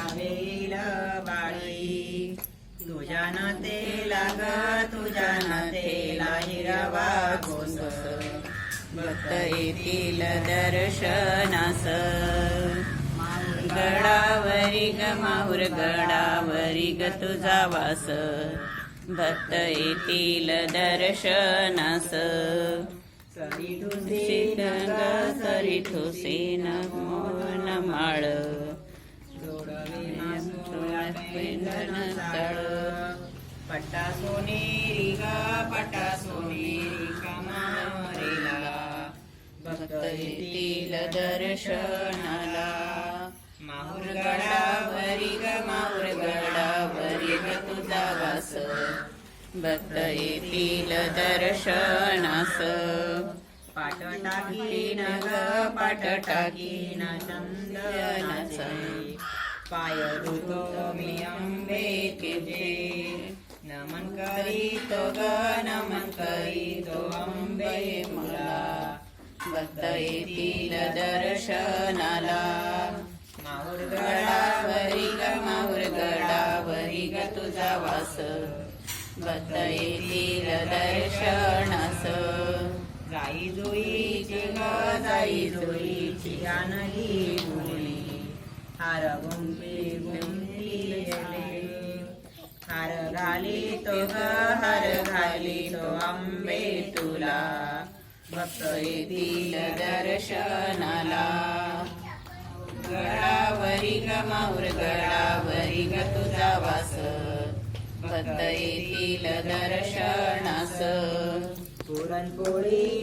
लावेल बाळी तुझ्या नातेला ग तुझ्या नातेला हिरवा घोस भक्त येतील दर्शनास गडावरी ग माहुर गडावरी ग तुझा वास भक्त येतील दर्शनास सरी ठुसे ग सरी ठुसे मोहन माळ पट्टा सोनेरी ग पट्टा सोनेरी कमारेला भक्त येतील दर्शनाला माहुर गडावरी ग माहुर गडावरी ग तुझा वास भक्त येतील दर्शनास पाट टाकीन ग पाट टाकीन चंदनाचे पाय धुतो मी अंबे तुझे नमन करीतो ग नमन करीतो अंबे मला भक्त येतील दर्शनाला माहुर गडावरी ग माहुर गडावरी ग तुझा वास भक्त येतील दर्शनास जाई जोईची ग जाई जोईची गाणली मुली हार गुंफी गुंफी हार घाली तो ग हार घाली तो अंबे तुला भक्त येतील दर्शनाला गडावरी ग माहुर गडावरी ग तुझा वास भक्त येतील दर्शनास पुरणपोळी